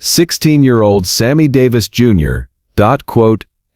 16-year-old Sammy Davis Jr.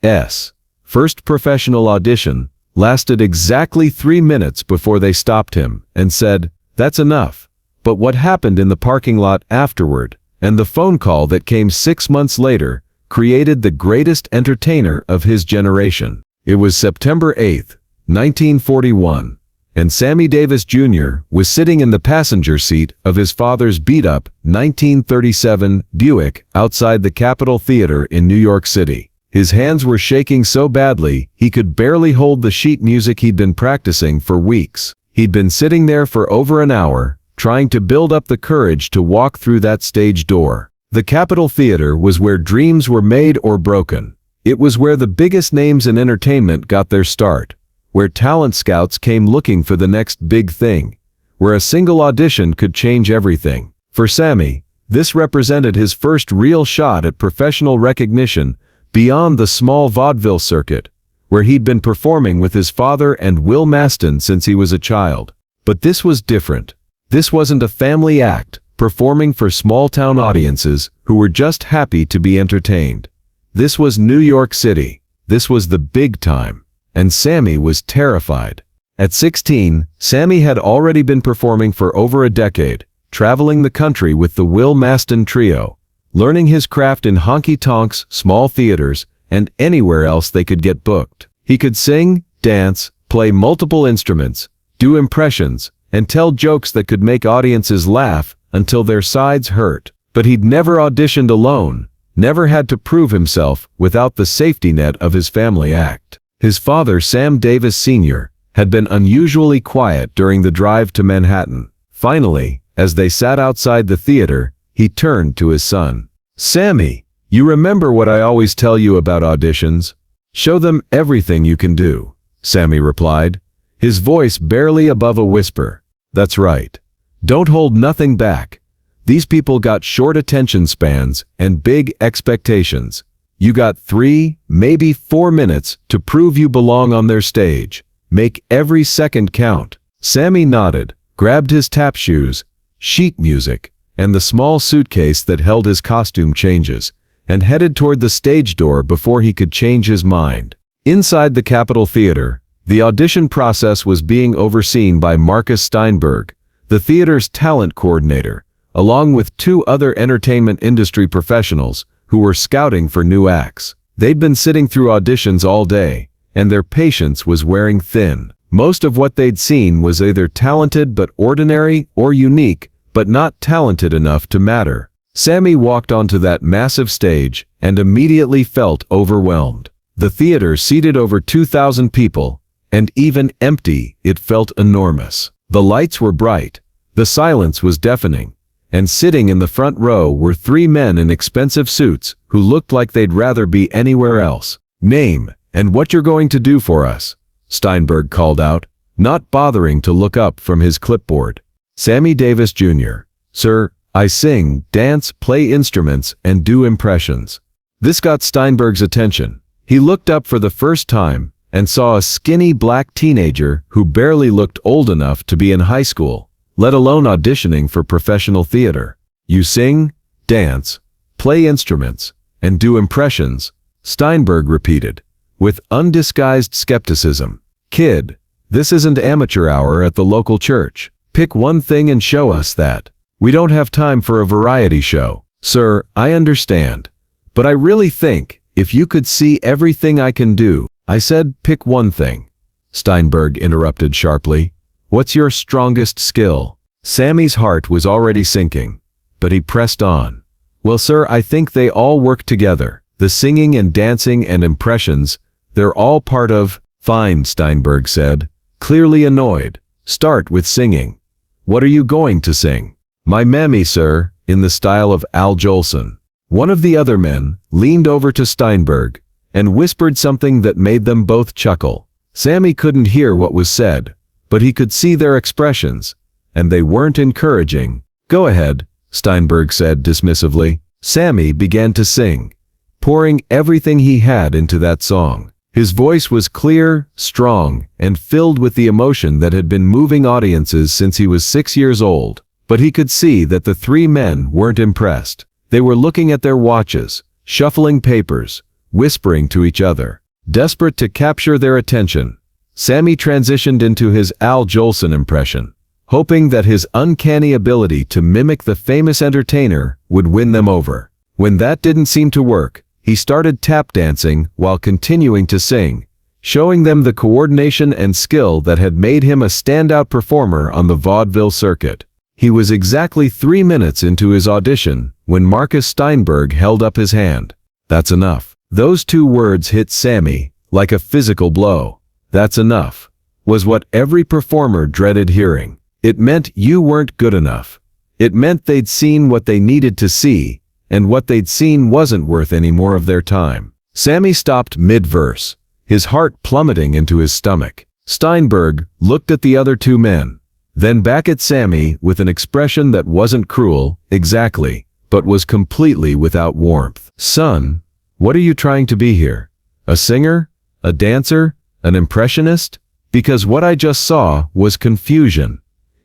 S. first professional audition lasted exactly 3 minutes before they stopped him and said, "That's enough." But what happened in the parking lot afterward, and the phone call that came 6 months later, created the greatest entertainer of his generation. It was September 8, 1941, and Sammy Davis Jr. was sitting in the passenger seat of his father's beat-up 1937 Buick outside the Capitol Theater in New York City. His hands were shaking so badly he could barely hold the sheet music he'd been practicing for weeks. He'd been sitting there for over an hour, trying to build up the courage to walk through that stage door. The Capitol Theater was where dreams were made or broken. It was where the biggest names in entertainment got their start, where talent scouts came looking for the next big thing, where a single audition could change everything. For Sammy, this represented his first real shot at professional recognition beyond the small vaudeville circuit, where he'd been performing with his father and Will Maston since he was a child. But this was different. This wasn't a family act, performing for small-town audiences who were just happy to be entertained. This was New York City. This was the big time. And Sammy was terrified. At 16, Sammy had already been performing for over a decade, traveling the country with the Will Maston Trio, learning his craft in honky-tonks, small theaters, and anywhere else they could get booked. He could sing, dance, play multiple instruments, do impressions, and tell jokes that could make audiences laugh until their sides hurt. But he'd never auditioned alone, never had to prove himself without the safety net of his family act. His father, Sam Davis Sr., had been unusually quiet during the drive to Manhattan. Finally, as they sat outside the theater, he turned to his son. "Sammy, you remember what I always tell you about auditions? Show them everything you can do," Sammy replied, his voice barely above a whisper. "That's right. Don't hold nothing back. These people got short attention spans and big expectations. You got 3, maybe 4 minutes to prove you belong on their stage. Make every second count." Sammy nodded, grabbed his tap shoes, sheet music, and the small suitcase that held his costume changes, and headed toward the stage door before he could change his mind. Inside the Capitol Theater, the audition process was being overseen by Marcus Steinberg, the theater's talent coordinator, along with 2 other entertainment industry professionals who were scouting for new acts. They'd been sitting through auditions all day, and their patience was wearing thin. Most of what they'd seen was either talented but ordinary or unique, but not talented enough to matter. Sammy walked onto that massive stage and immediately felt overwhelmed. The theater seated over 2,000 people, and even empty, it felt enormous. The lights were bright, the silence was deafening, and sitting in the front row were 3 men in expensive suits who looked like they'd rather be anywhere else. "Name, and what you're going to do for us," Steinberg called out, not bothering to look up from his clipboard. "Sammy Davis Jr. Sir, I sing, dance, play instruments, and do impressions." This got Steinberg's attention. He looked up for the first time and saw a skinny black teenager who barely looked old enough to be in high school, let alone auditioning for professional theater. "You sing, dance, play instruments, and do impressions," Steinberg repeated, with undisguised skepticism. "Kid, this isn't amateur hour at the local church. Pick one thing and show us that. We don't have time for a variety show." "Sir, I understand. But I really think, if you could see everything I can do—" "I said pick one thing," Steinberg interrupted sharply. "What's your strongest skill?" Sammy's heart was already sinking, but he pressed on. "Well, sir, I think they all work together. The singing and dancing and impressions, they're all part of—" "Fine," Steinberg said, clearly annoyed. "Start with singing. What are you going to sing?" "My Mammy, sir," in the style of Al Jolson. One of the other men leaned over to Steinberg and whispered something that made them both chuckle. Sammy couldn't hear what was said, but he could see their expressions, and they weren't encouraging. "Go ahead," Steinberg said dismissively. Sammy began to sing, pouring everything he had into that song. His voice was clear, strong, and filled with the emotion that had been moving audiences since he was 6 years old. But he could see that the 3 men weren't impressed. They were looking at their watches, shuffling papers, whispering to each other. Desperate to capture their attention, Sammy transitioned into his Al Jolson impression, hoping that his uncanny ability to mimic the famous entertainer would win them over. When that didn't seem to work, he started tap dancing while continuing to sing, showing them the coordination and skill that had made him a standout performer on the vaudeville circuit. He was exactly 3 minutes into his audition when Marcus Steinberg held up his hand. "That's enough." Those 2 words hit Sammy like a physical blow. "That's enough" was what every performer dreaded hearing. It meant you weren't good enough. It meant they'd seen what they needed to see, and what they'd seen wasn't worth any more of their time. Sammy stopped mid-verse, his heart plummeting into his stomach. Steinberg looked at the other 2 men, then back at Sammy with an expression that wasn't cruel, exactly, but was completely without warmth. "Son, what are you trying to be here? A singer? A dancer? An impressionist? Because what I just saw was confusion.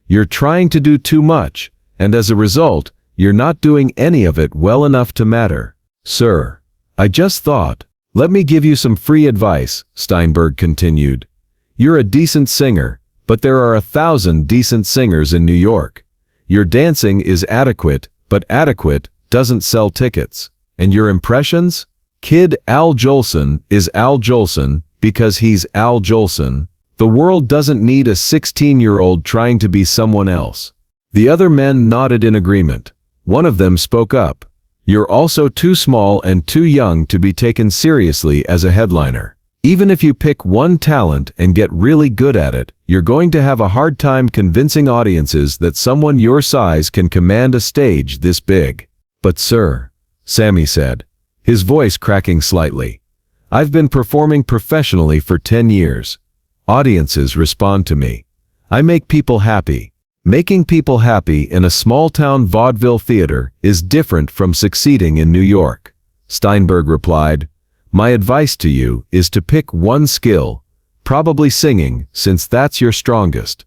You're trying to do too much, and as a result, you're not doing any of it well enough to matter." "Sir, I just thought, let me give you some free advice," Steinberg continued. "You're a decent singer, but there are 1,000 decent singers in New York. Your dancing is adequate, but adequate doesn't sell tickets. And your impressions? Kid Al Jolson is Al Jolson because he's Al Jolson. The world doesn't need a 16-year-old trying to be someone else." The other men nodded in agreement. One of them spoke up. "You're also too small and too young to be taken seriously as a headliner. Even if you pick one talent and get really good at it, you're going to have a hard time convincing audiences that someone your size can command a stage this big." "But sir," Sammy said, his voice cracking slightly, "I've been performing professionally for 10 years. Audiences respond to me. I make people happy. Making people happy in a small-town vaudeville theater is different from succeeding in New York." Steinberg replied, "My advice to you is to pick one skill, probably singing since that's your strongest,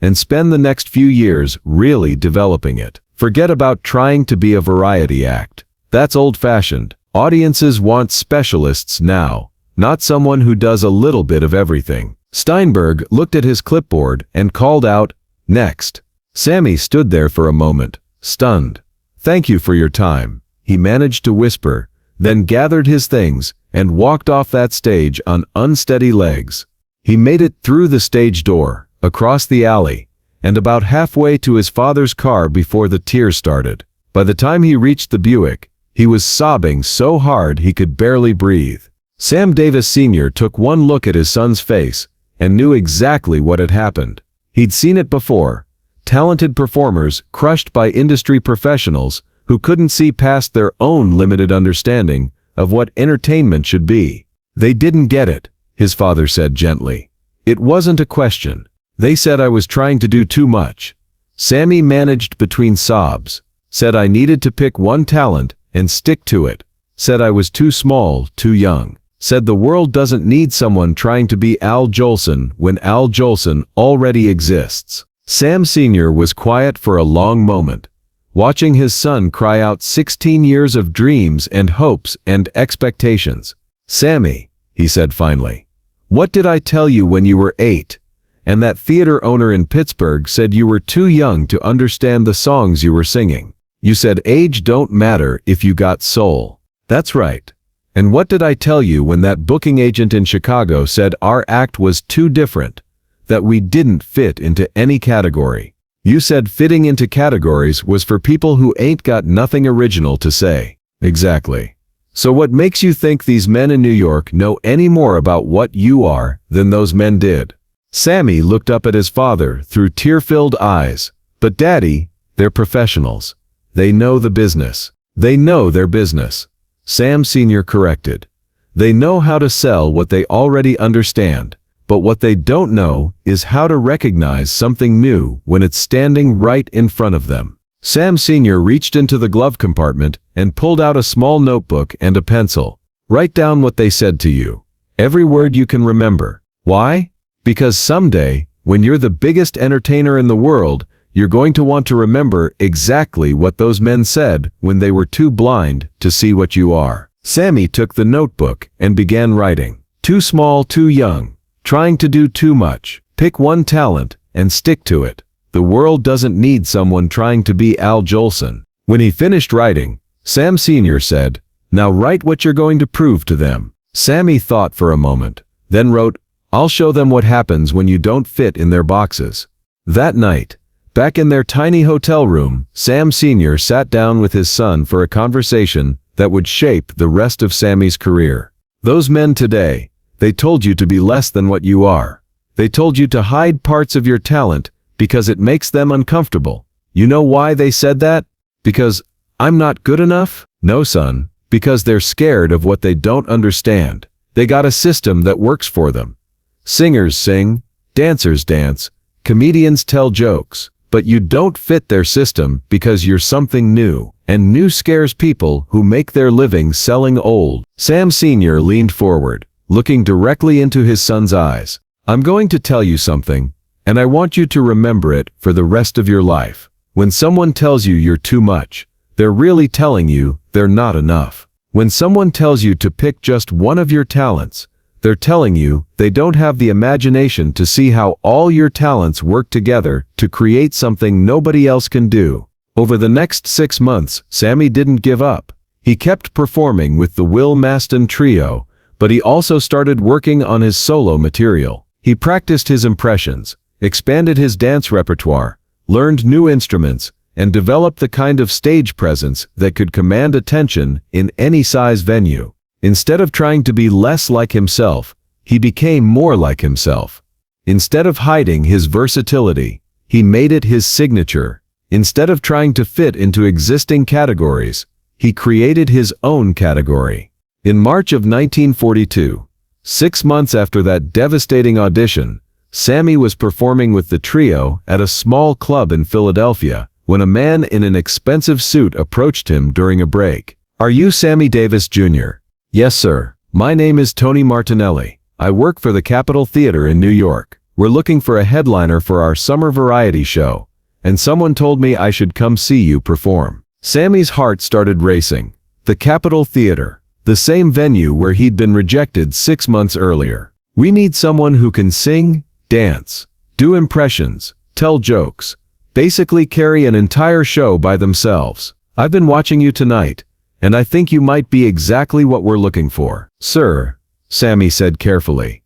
and spend the next few years really developing it. Forget about trying to be a variety act. That's old-fashioned. Audiences want specialists now, not someone who does a little bit of everything." Steinberg looked at his clipboard and called out, "Next." Sammy stood there for a moment, stunned. "Thank you for your time," he managed to whisper, then gathered his things and walked off that stage on unsteady legs. He made it through the stage door, across the alley, and about halfway to his father's car before the tears started. By the time he reached the Buick, he was sobbing so hard he could barely breathe. Sam Davis Sr. took one look at his son's face and knew exactly what had happened. He'd seen it before. Talented performers crushed by industry professionals who couldn't see past their own limited understanding of what entertainment should be. "They didn't get it," his father said gently. "It wasn't a question. They said I was trying to do too much." Sammy managed between sobs. Said I needed to pick one talent and stick to it. Said I was too small, too young. Said the world doesn't need someone trying to be Al Jolson when Al Jolson already exists. Sam Sr. was quiet for a long moment, watching his son cry out 16 years of dreams and hopes and expectations. "Sammy," he said finally, "what did I tell you when you were 8? And that theater owner in Pittsburgh said you were too young to understand the songs you were singing. You said age don't matter if you got soul. That's right. And what did I tell you when that booking agent in Chicago said our act was too different, that we didn't fit into any category? You said fitting into categories was for people who ain't got nothing original to say." "Exactly. So what makes you think these men in New York know any more about what you are than those men did?" Sammy looked up at his father through tear-filled eyes. "But Daddy, they're professionals. They know the business. They know their business," Sam Sr. corrected. "They know how to sell what they already understand, but what they don't know is how to recognize something new when it's standing right in front of them." Sam Sr. reached into the glove compartment and pulled out a small notebook and a pencil. "Write down what they said to you. Every word you can remember. Why? Because someday, when you're the biggest entertainer in the world, you're going to want to remember exactly what those men said when they were too blind to see what you are. Sammy took the notebook and began writing. Too small, too young. Trying to do too much. Pick one talent and stick to it. The world doesn't need someone trying to be Al Jolson. When he finished writing, Sam Sr. said, "Now write what you're going to prove to them." Sammy thought for a moment, then wrote, "I'll show them what happens when you don't fit in their boxes." That night, back in their tiny hotel room, Sam Sr. sat down with his son for a conversation that would shape the rest of Sammy's career. Those men today, they told you to be less than what you are. They told you to hide parts of your talent because it makes them uncomfortable. You know why they said that? Because I'm not good enough? No, son, because they're scared of what they don't understand. They got a system that works for them. Singers sing, dancers dance, comedians tell jokes, but you don't fit their system because you're something new, and new scares people who make their living selling old. Sam Sr. leaned forward, looking directly into his son's eyes. "I'm going to tell you something, and I want you to remember it for the rest of your life. When someone tells you you're too much, they're really telling you they're not enough. When someone tells you to pick just one of your talents, they're telling you they don't have the imagination to see how all your talents work together to create something nobody else can do." Over the next 6 months, Sammy didn't give up. He kept performing with the Will Maston Trio, but he also started working on his solo material. He practiced his impressions, expanded his dance repertoire, learned new instruments, and developed the kind of stage presence that could command attention in any size venue. Instead of trying to be less like himself, he became more like himself. Instead of hiding his versatility, he made it his signature. Instead of trying to fit into existing categories, he created his own category. In March of 1942, 6 months after that devastating audition, Sammy was performing with the trio at a small club in Philadelphia when a man in an expensive suit approached him during a break. "Are you Sammy Davis Jr.?" "Yes, sir. My name is Tony Martinelli. I work for the Capitol Theater in New York. We're looking for a headliner for our summer variety show, and someone told me I should come see you perform." Sammy's heart started racing. The Capitol Theater, the same venue where he'd been rejected 6 months earlier. "We need someone who can sing, dance, do impressions, tell jokes, basically carry an entire show by themselves. I've been watching you tonight, and I think you might be exactly what we're looking for." "Sir," Sammy said carefully,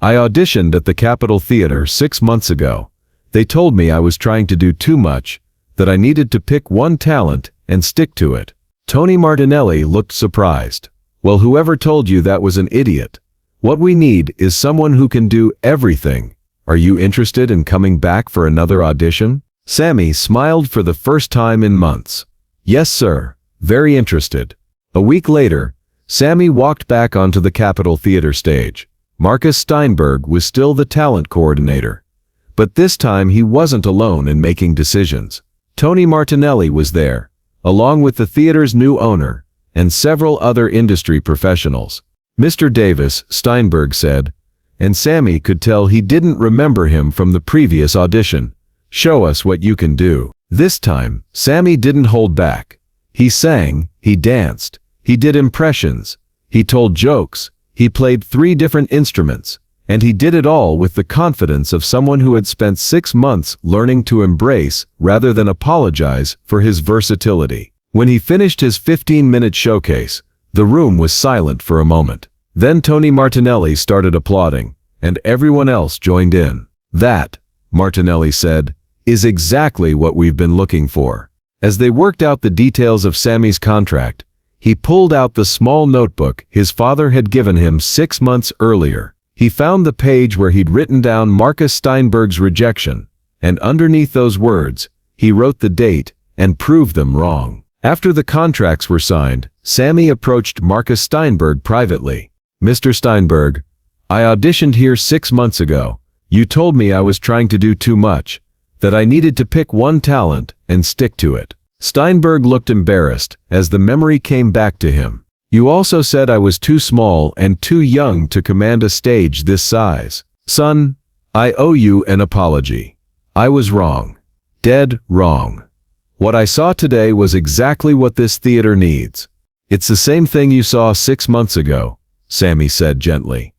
"I auditioned at the Capitol Theater 6 months ago. They told me I was trying to do too much, that I needed to pick one talent and stick to it." Tony Martinelli looked surprised. "Well, whoever told you that was an idiot. What we need is someone who can do everything. Are you interested in coming back for another audition?" Sammy smiled for the first time in months. "Yes, sir. Very interested." A week later, Sammy walked back onto the Capitol Theater stage. Marcus Steinberg was still the talent coordinator. But this time he wasn't alone in making decisions. Tony Martinelli was there, along with the theater's new owner, and several other industry professionals. "Mr. Davis," Steinberg said, and Sammy could tell he didn't remember him from the previous audition. "Show us what you can do." This time, Sammy didn't hold back. He sang, he danced, he did impressions, he told jokes, he played 3 different instruments, and he did it all with the confidence of someone who had spent 6 months learning to embrace rather than apologize for his versatility. When he finished his 15-minute showcase, the room was silent for a moment. Then Tony Martinelli started applauding, and everyone else joined in. "That," Martinelli said, "is exactly what we've been looking for." As they worked out the details of Sammy's contract, he pulled out the small notebook his father had given him 6 months earlier. He found the page where he'd written down Marcus Steinberg's rejection, and underneath those words, he wrote the date and proved them wrong. After the contracts were signed, Sammy approached Marcus Steinberg privately. "Mr. Steinberg, I auditioned here 6 months ago. You told me I was trying to do too much, that I needed to pick one talent and stick to it." Steinberg looked embarrassed as the memory came back to him. "You also said I was too small and too young to command a stage this size. Son, I owe you an apology. I was wrong. Dead wrong. What I saw today was exactly what this theater needs. It's the same thing you saw 6 months ago, Sammy said gently.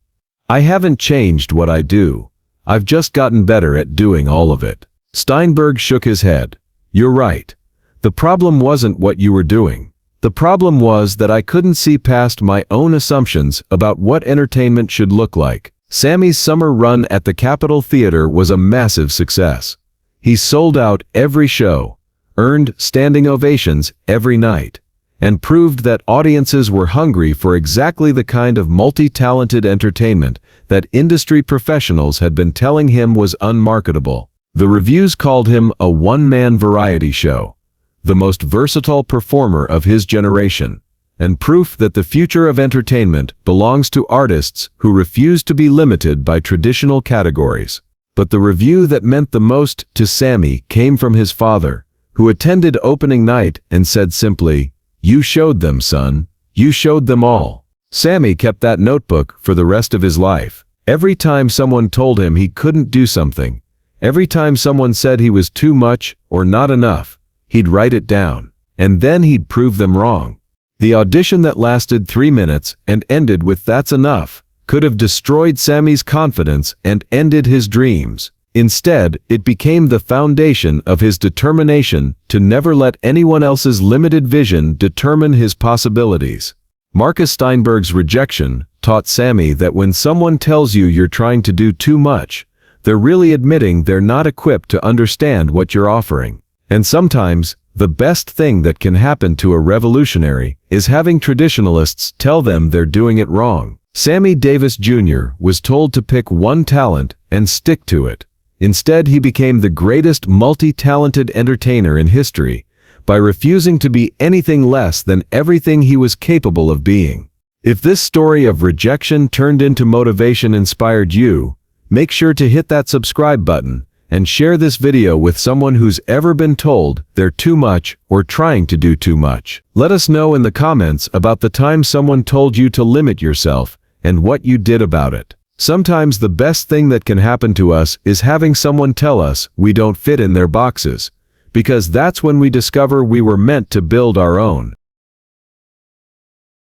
I haven't changed what I do. I've just gotten better at doing all of it. Steinberg shook his head. You're right. The problem wasn't what you were doing. The problem was that I couldn't see past my own assumptions about what entertainment should look like. Sammy's summer run at the Capitol Theater was a massive success. He sold out every show, earned standing ovations every night, and proved that audiences were hungry for exactly the kind of multi-talented entertainment that industry professionals had been telling him was unmarketable. The reviews called him a one-man variety show, the most versatile performer of his generation, and proof that the future of entertainment belongs to artists who refuse to be limited by traditional categories. But the review that meant the most to Sammy came from his father, who attended opening night and said simply, "You showed them, son. You showed them all." Sammy kept that notebook for the rest of his life. Every time someone told him he couldn't do something, every time someone said he was too much or not enough, he'd write it down, and then he'd prove them wrong. The audition that lasted 3 minutes and ended with "That's enough" could have destroyed Sammy's confidence and ended his dreams. Instead, it became the foundation of his determination to never let anyone else's limited vision determine his possibilities. Marcus Steinberg's rejection taught Sammy that when someone tells you you're trying to do too much, they're really admitting they're not equipped to understand what you're offering. And sometimes, the best thing that can happen to a revolutionary is having traditionalists tell them they're doing it wrong. Sammy Davis Jr. was told to pick one talent and stick to it. Instead, he became the greatest multi-talented entertainer in history by refusing to be anything less than everything he was capable of being. If this story of rejection turned into motivation inspired you, make sure to hit that subscribe button and share this video with someone who's ever been told they're too much or trying to do too much. Let us know in the comments about the time someone told you to limit yourself and what you did about it. Sometimes the best thing that can happen to us is having someone tell us we don't fit in their boxes, because that's when we discover we were meant to build our own.